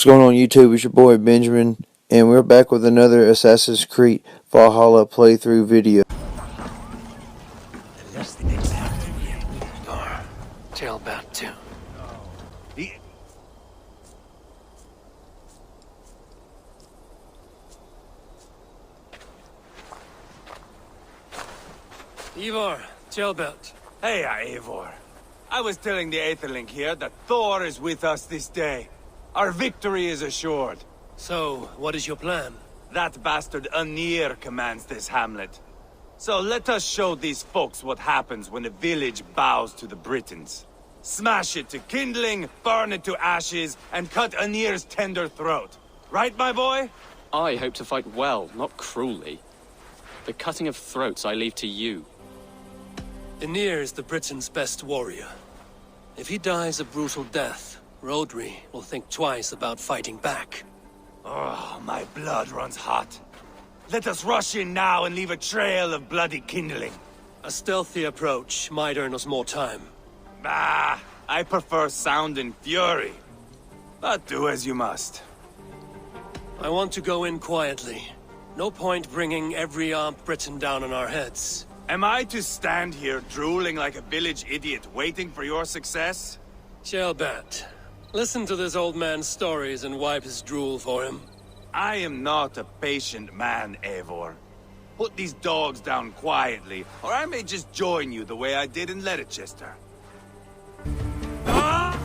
What's going on YouTube? It's your boy Benjamin, and we're back with another Assassin's Creed Valhalla playthrough video. Tailbound too. Ivar, tailbound. Hey, Eivor. I was telling the Aetherling here that Thor is with us this day. Our victory is assured. So, what is your plan? That bastard Anir commands this hamlet. So let us show these folks what happens when a village bows to the Britons. Smash it to kindling, burn it to ashes, and cut Anir's tender throat. Right, my boy? I hope to fight well, not cruelly. The cutting of throats I leave to you. Anir is the Britain's best warrior. If he dies a brutal death, Rodri will think twice about fighting back. Oh, my blood runs hot. Let us rush in now and leave a trail of bloody kindling. A stealthy approach might earn us more time. Ah, I prefer sound and fury. But do as you must. I want to go in quietly. No point bringing every armed Briton down on our heads. Am I to stand here drooling like a village idiot waiting for your success? Shelbat, listen to this old man's stories and wipe his drool for him. I am not a patient man, Eivor. Put these dogs down quietly, or I may just join you the way I did in Leicester. Ah!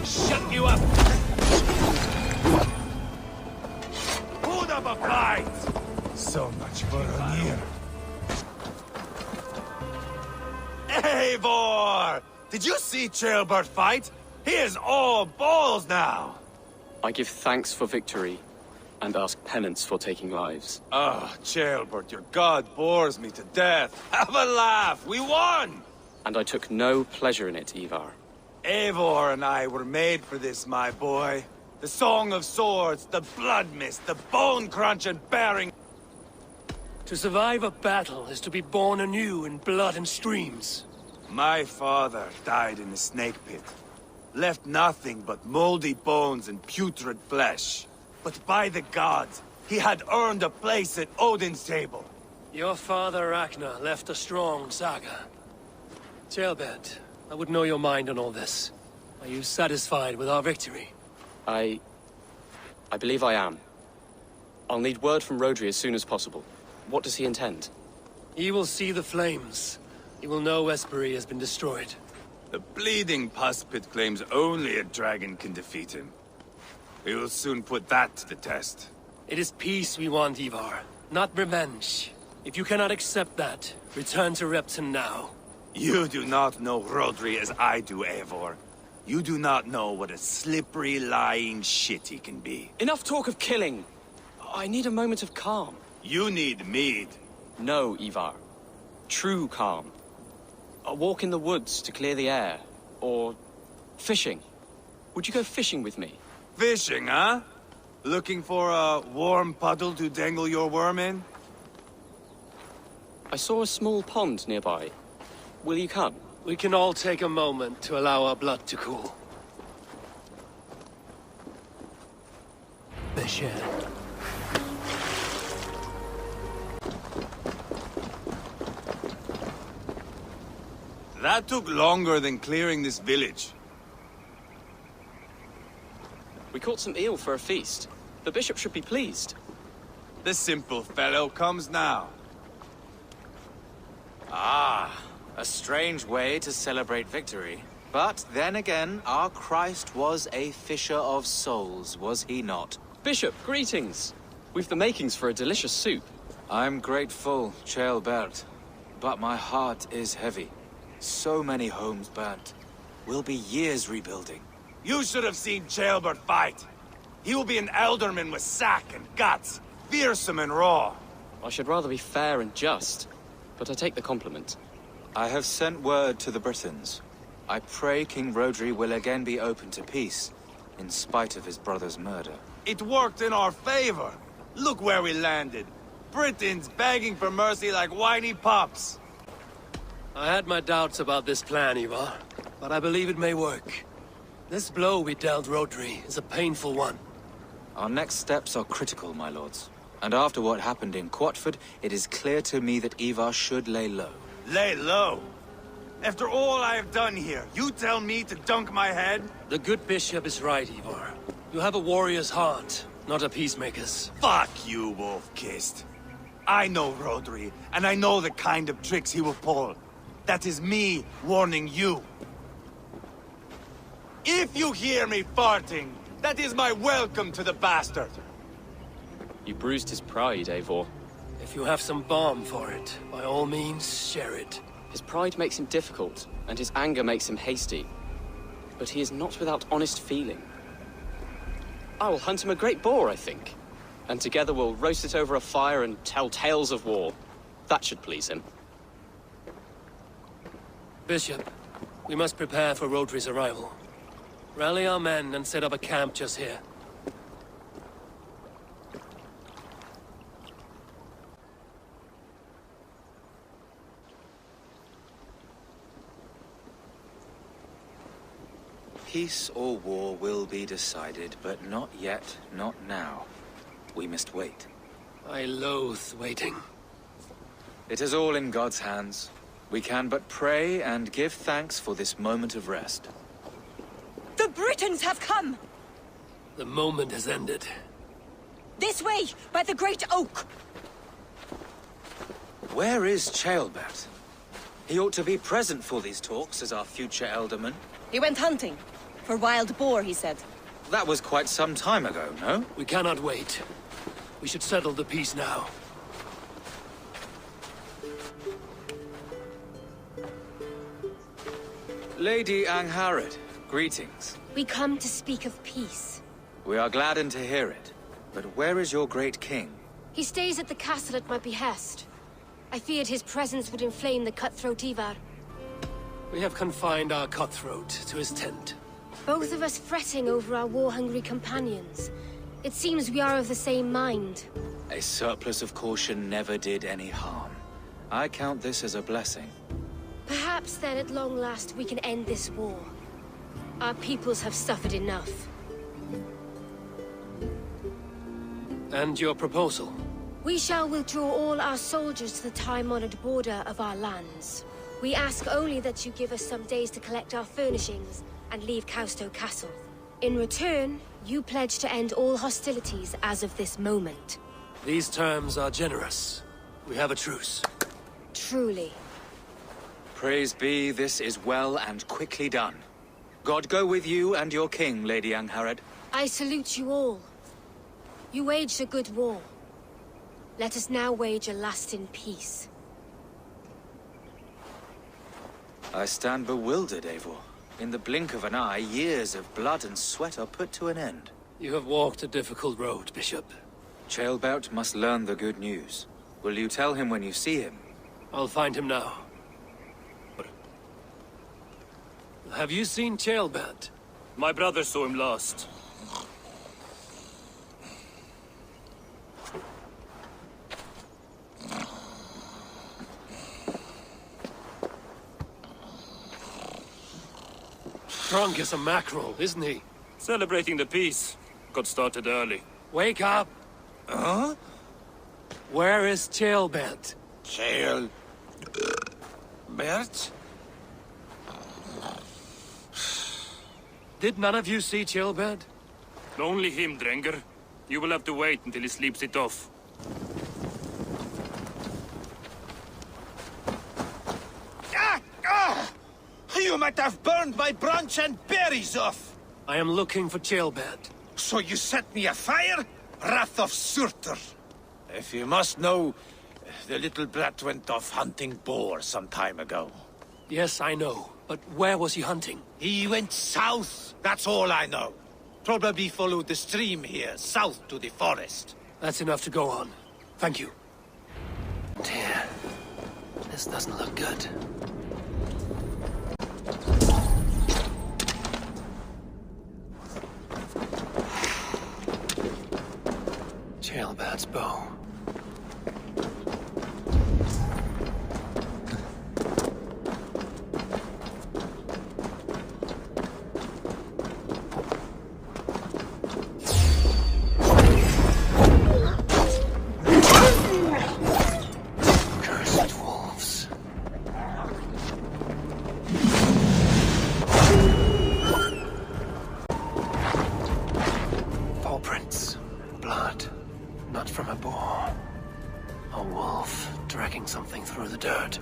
Shut you up! Hold up a fight! So much for Anir. Eivor! Did you see Ceolbert fight? He is all balls now! I give thanks for victory, and ask penance for taking lives. Ah, Ceolbert, your god bores me to death. Have a laugh! We won! And I took no pleasure in it, Ivar. Eivor and I were made for this, my boy. The Song of Swords, the blood mist, the bone crunch and bearing. To survive a battle is to be born anew in blood and streams. My father died in a snake pit. Left nothing but moldy bones and putrid flesh. But by the gods, he had earned a place at Odin's table. Your father Ragnar left a strong saga. Tailbed, I would know your mind on all this. Are you satisfied with our victory? I believe I am. I'll need word from Rodri as soon as possible. What does he intend? He will see the flames. He will know Espery has been destroyed. The bleeding pus pit claims only a dragon can defeat him. We will soon put that to the test. It is peace we want, Ivar, not revenge. If you cannot accept that, return to Repton now. You do not know Rodri as I do, Eivor. You do not know what a slippery, lying shit he can be. Enough talk of killing! I need a moment of calm. You need mead. No, Ivar. True calm. A walk in the woods to clear the air. Or fishing. Would you go fishing with me? Fishing, huh? Looking for a warm puddle to dangle your worm in? I saw a small pond nearby. Will you come? We can all take a moment to allow our blood to cool. Bishop. That took longer than clearing this village. We caught some eel for a feast. The bishop should be pleased. The simple fellow comes now. Ah, a strange way to celebrate victory. But then again, our Christ was a fisher of souls, was he not? Bishop, greetings! We've the makings for a delicious soup. I'm grateful, Ceolbert, but my heart is heavy. So many homes burnt. We'll be years rebuilding. You should have seen Ceolbert fight. He will be an elderman with sack and guts, fearsome and raw. I should rather be fair and just, but I take the compliment. I have sent word to the Britons. I pray King Rodri will again be open to peace, in spite of his brother's murder. It worked in our favor. Look where we landed. Britons begging for mercy like whiny pups. I had my doubts about this plan, Ivar, but I believe it may work. This blow we dealt Rodri is a painful one. Our next steps are critical, my lords. And after what happened in Quatford, it is clear to me that Ivar should lay low. Lay low? After all I have done here, you tell me to dunk my head? The good bishop is right, Ivar. You have a warrior's heart, not a peacemaker's. Fuck you, Wolf-Kissed. I know Rodri, and I know the kind of tricks he will pull. That is me warning you. If you hear me farting, that is my welcome to the bastard. You bruised his pride, Eivor. If you have some balm for it, by all means, share it. His pride makes him difficult, and his anger makes him hasty. But he is not without honest feeling. I will hunt him a great boar, I think. And together we'll roast it over a fire and tell tales of war. That should please him. Bishop, we must prepare for Rodri's arrival. Rally our men and set up a camp just here. Peace or war will be decided, but not yet, not now. We must wait. I loathe waiting. It is all in God's hands. We can but pray and give thanks for this moment of rest. The Britons have come! The moment has ended. This way, by the Great Oak! Where is Ceolbert? He ought to be present for these talks as our future elderman. He went hunting. For wild boar, he said. That was quite some time ago, no? We cannot wait. We should settle the peace now. Lady Angharad, greetings. We come to speak of peace. We are gladdened to hear it. But where is your great king? He stays at the castle at my behest. I feared his presence would inflame the cutthroat Ivar. We have confined our cutthroat to his tent. Both of us fretting over our war-hungry companions. It seems we are of the same mind. A surplus of caution never did any harm. I count this as a blessing. Perhaps then at long last we can end this war. Our peoples have suffered enough. And your proposal? We shall withdraw all our soldiers to the time-honored border of our lands. We ask only that you give us some days to collect our furnishings and leave Causto Castle. In return, you pledge to end all hostilities as of this moment. These terms are generous. We have a truce. Truly. Praise be, this is well and quickly done. God go with you and your king, Lady Angharad. I salute you all. You waged a good war. Let us now wage a lasting peace. I stand bewildered, Eivor. In the blink of an eye, years of blood and sweat are put to an end. You have walked a difficult road, Bishop. Ceolbert must learn the good news. Will you tell him when you see him? I'll find him now. Have you seen Ceolbert? My brother saw him last. Drunk as a mackerel, isn't he? Celebrating the peace. Got started early. Wake up! Huh? Where is Ceolbert? Bert? Did none of you see Ceolbert? Only him, Drenger. You will have to wait until he sleeps it off. You might have burned my branch and berries off! I am looking for Ceolbert. So you set me afire? Wrath of Surtur! If you must know, the little brat went off hunting boar some time ago. Yes, I know. But where was he hunting? He went south, that's all I know. Probably followed the stream here, south to the forest. That's enough to go on. Thank you. Dear, this doesn't look good. Ceolbert's bow. wolf tracking something through the dirt.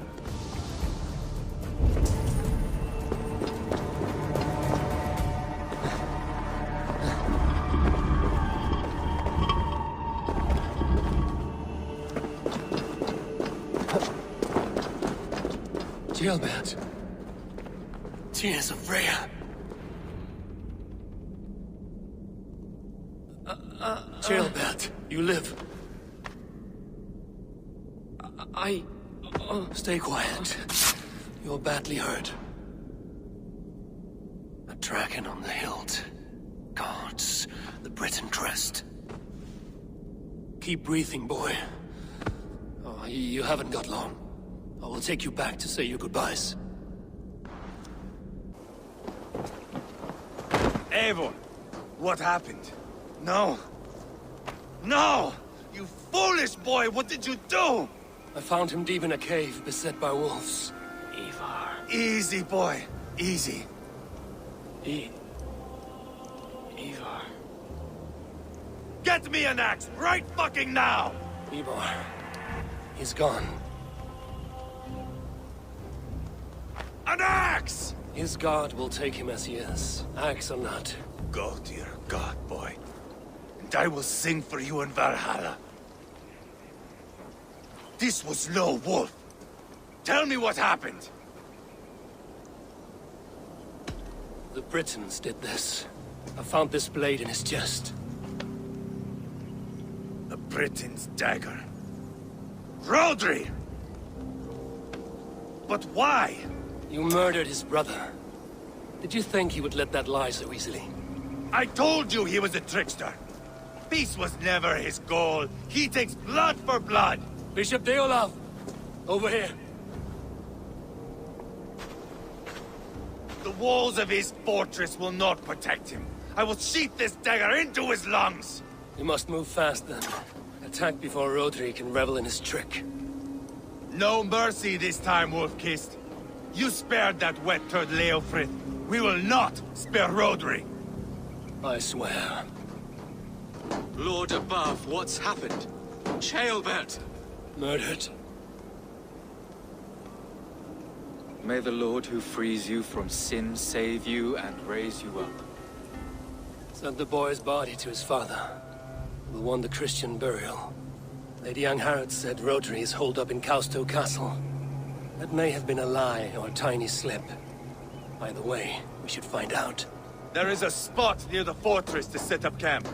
Gilbert. Tears of Freya. Gilbert, you live. Stay quiet. You're badly hurt. A dragon on the hilt. Gods, the Briton crest. Keep breathing, boy. Oh, you haven't got long. I will take you back to say your goodbyes. Eivor, what happened? No. No! You foolish boy, what did you do? I found him deep in a cave, beset by wolves. Ivar. Easy, boy. Easy. Ivar. Get me an axe, right fucking now! Ivar. He's gone. An axe! His god will take him as he is. Axe or not. Go to your god, boy. And I will sing for you in Valhalla. This was no wolf. Tell me what happened. The Britons did this. I found this blade in his chest. The Briton's dagger. Rodri! But why? You murdered his brother. Did you think he would let that lie so easily? I told you he was a trickster. Peace was never his goal. He takes blood for blood. Bishop Deolav! Over here. The walls of his fortress will not protect him. I will sheath this dagger into his lungs. You must move fast then. Attack before Rodri can revel in his trick. No mercy this time, Wolf-Kissed. You spared that wet turd Leofrith. We will not spare Rodri. I swear. Lord above, what's happened? Ceolbert! Murdered. May the Lord who frees you from sin save you and raise you up. Sent the boy's body to his father. Will want the Christian burial. Lady Angharad said Rodri is holed up in Causto Castle. That may have been a lie or a tiny slip. Either way, we should find out. There is a spot near the fortress to set up camp.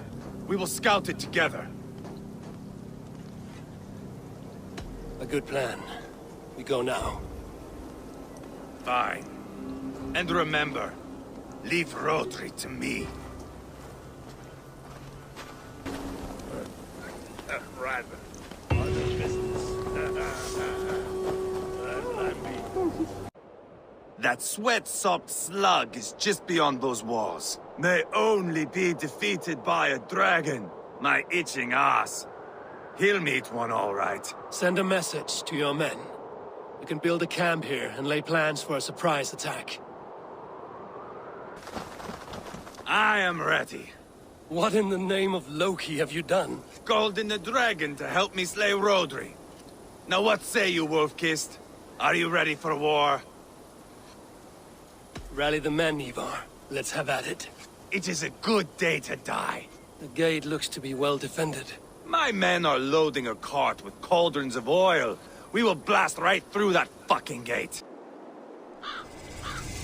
We will scout it together. A good plan. We go now. Fine. And remember, leave Rodri to me. Right. Other business. That sweat-sopped slug is just beyond those walls. May only be defeated by a dragon. My itching ass. He'll meet one all right. Send a message to your men. We can build a camp here and lay plans for a surprise attack. I am ready. What in the name of Loki have you done? Called in the dragon to help me slay Rodri. Now what say you, Wolf-Kissed? Are you ready for war? Rally the men, Ivar. Let's have at it. It is a good day to die. The gate looks to be well defended. My men are loading a cart with cauldrons of oil. We will blast right through that fucking gate.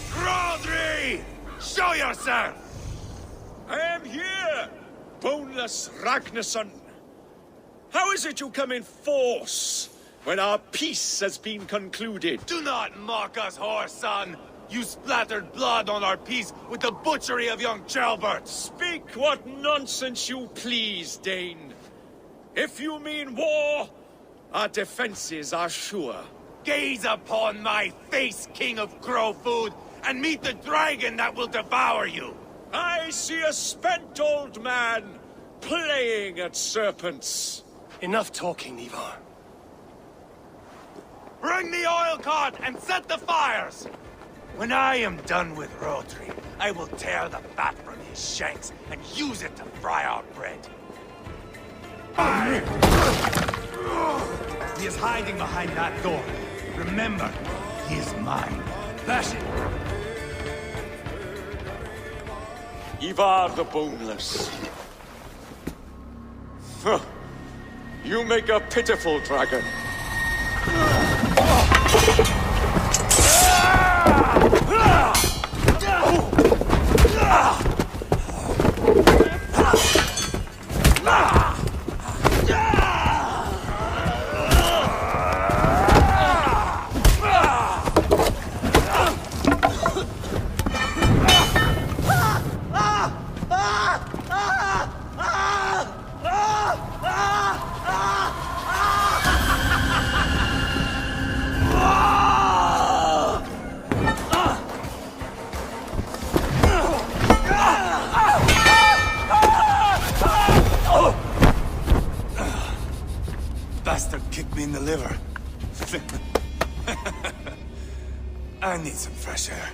Rodri! Show yourself! I am here, boneless Ragnarsson. How is it you come in force when our peace has been concluded? Do not mock us, whore son! You splattered blood on our peace with the butchery of young Ceolbert! Speak what nonsense you please, Dane. If you mean war, our defenses are sure. Gaze upon my face, King of Crow Food, and meet the dragon that will devour you! I see a spent old man playing at serpents. Enough talking, Ivar. Bring the oil cart and set the fires! When I am done with Rodri, I will tear the fat from his shanks and use it to fry our bread. He is hiding behind that door. Remember, he is mine. Bash it! Ivar the Boneless. Huh. You make a pitiful dragon. Bastard kicked me in the liver. I need some fresh air.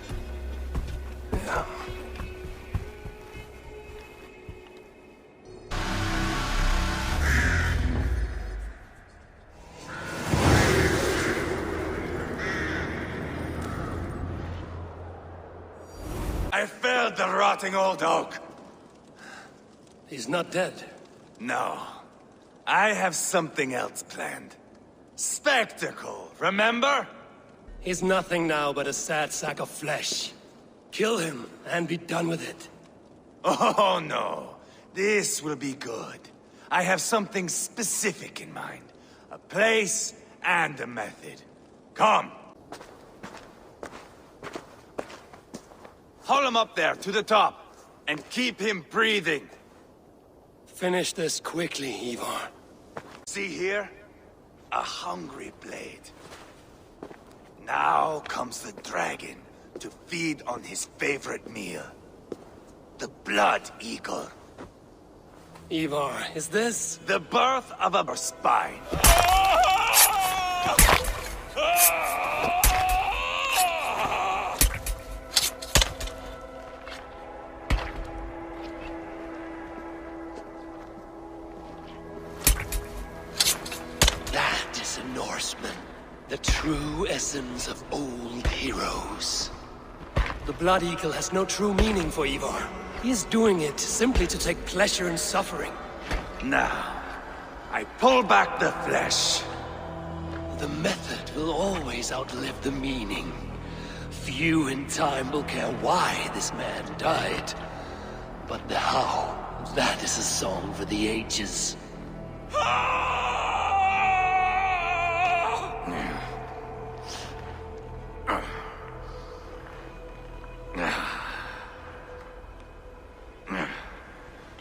I felled the rotting old oak. He's not dead. No. I have something else planned. Spectacle, remember? He's nothing now but a sad sack of flesh. Kill him and be done with it. Oh no. This will be good. I have something specific in mind. A place and a method. Come. Haul him up there, to the top. And keep him breathing. Finish this quickly, Ivar. See here? A hungry blade. Now comes the dragon to feed on his favorite meal. The blood eagle. Ivar, is this? The birth of a spine. That is a Norseman. The true essence of old heroes. The Blood Eagle has no true meaning for Ivar. He is doing it simply to take pleasure in suffering. Now, I pull back the flesh. The method will always outlive the meaning. Few in time will care why this man died. But the how, that is a song for the ages.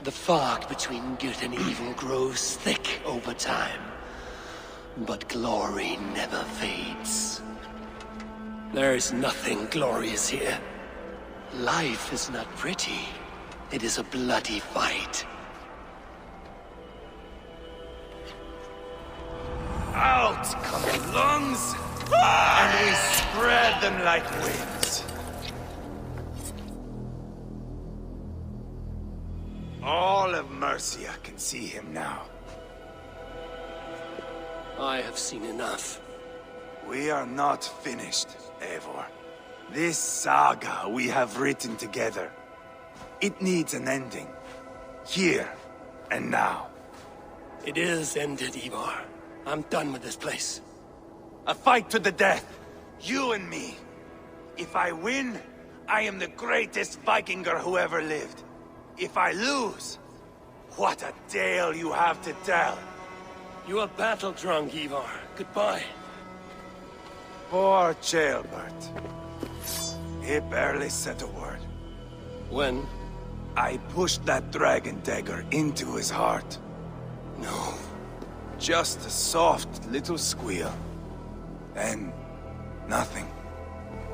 The fog between good and evil grows thick over time. But glory never fades. There is nothing glorious here. Life is not pretty. It is a bloody fight. Out come the lungs, and we spread them like wings. All of Mercia can see him now. I have seen enough. We are not finished, Eivor. This saga we have written together, it needs an ending. Here and now. It is ended, Ivar. I'm done with this place. A fight to the death. You and me. If I win, I am the greatest Vikinger who ever lived. If I lose, what a tale you have to tell. You are battle-drunk, Ivar. Goodbye. Poor Ceolbert. He barely said a word. When? I pushed that dragon dagger into his heart. No. Just a soft little squeal. Then, nothing.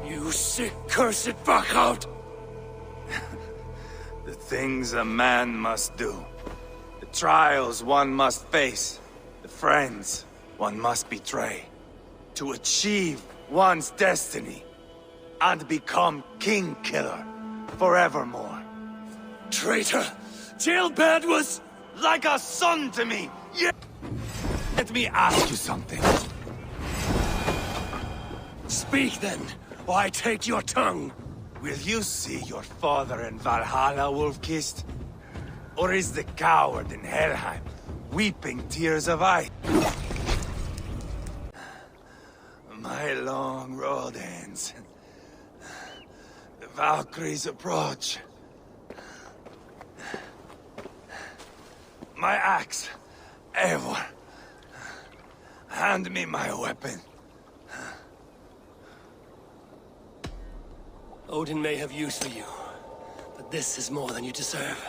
You sick, cursed fuck-out! The things a man must do. The trials one must face. The friends one must betray. To achieve one's destiny. And become king-killer forevermore. Traitor! Ceolbert was... like a son to me! Yeah. Let me ask you something. Speak then, or I take your tongue. Will you see your father in Valhalla, wolf-kissed? Or is the coward in Helheim weeping tears of ice? My long road ends. The Valkyries approach. My axe, Eivor. Hand me my weapon. Odin may have use for you, but this is more than you deserve.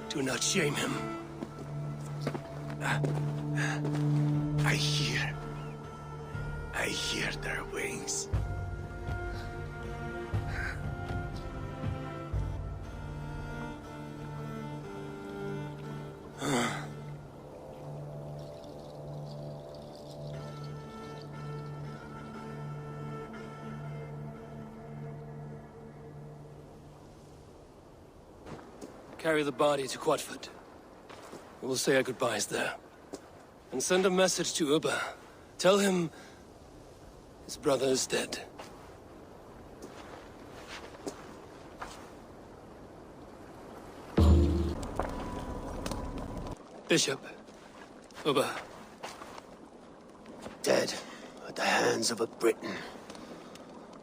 Do not shame him. I hear their wings. Carry the body to Quatford. We will say our goodbyes there. And send a message to Ubba. Tell him his brother is dead. Bishop. Ubba. Dead at the hands of a Briton.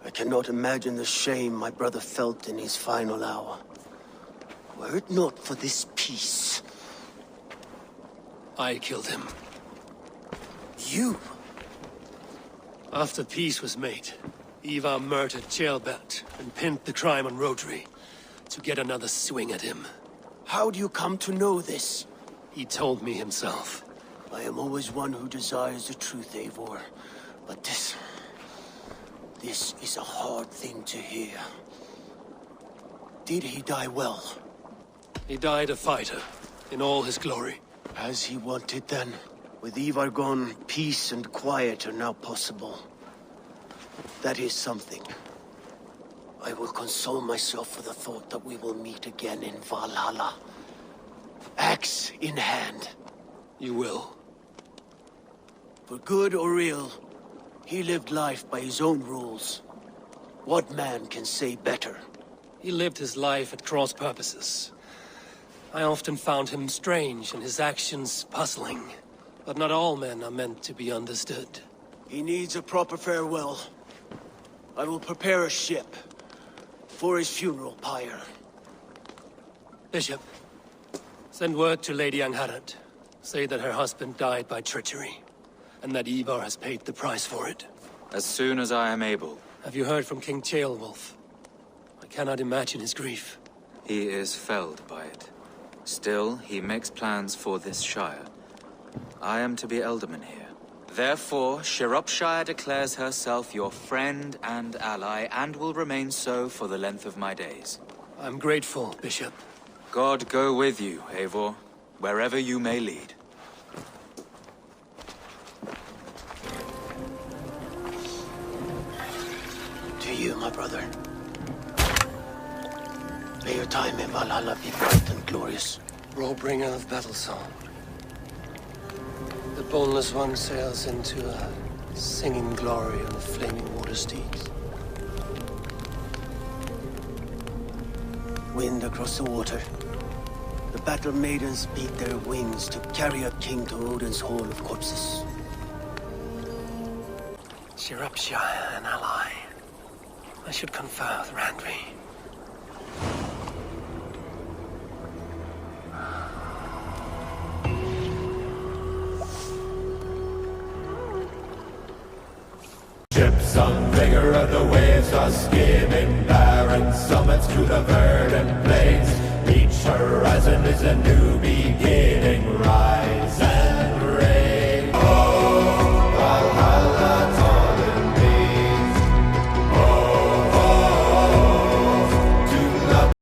I cannot imagine the shame my brother felt in his final hour. Were it not for this peace... I killed him. You? After peace was made, Ivar murdered Ceolbert and pinned the crime on Rodri to get another swing at him. How do you come to know this? He told me himself. I am always one who desires the truth, Eivor. But this is a hard thing to hear. Did he die well? He died a fighter, in all his glory. As he wanted then. With Ivar gone, peace and quiet are now possible. That is something. I will console myself for the thought that we will meet again in Valhalla. Axe in hand. You will. For good or ill, he lived life by his own rules. What man can say better? He lived his life at cross purposes. I often found him strange and his actions puzzling. But not all men are meant to be understood. He needs a proper farewell. I will prepare a ship for his funeral pyre. Bishop, send word to Lady Angharad. Say that her husband died by treachery, and that Ivar has paid the price for it. As soon as I am able. Have you heard from King Ceolwulf? I cannot imagine his grief. He is felled by it. Still, he makes plans for this shire. I am to be Elderman here. Therefore, Shropshire declares herself your friend and ally, and will remain so for the length of my days. I'm grateful, Bishop. God go with you, Eivor, wherever you may lead. To you, my brother. May your time in Valhalla be bright and glorious. Rawbringer of battle song. The boneless one sails into a singing glory on the flaming water steeds. Wind across the water. The battle maidens beat their wings to carry a king to Odin's hall of corpses. Shropshire, an ally. I should confer with Randvi. Ships on vigor of the waves are skimming barren summits to the verdant plains. Each horizon is a new beginning.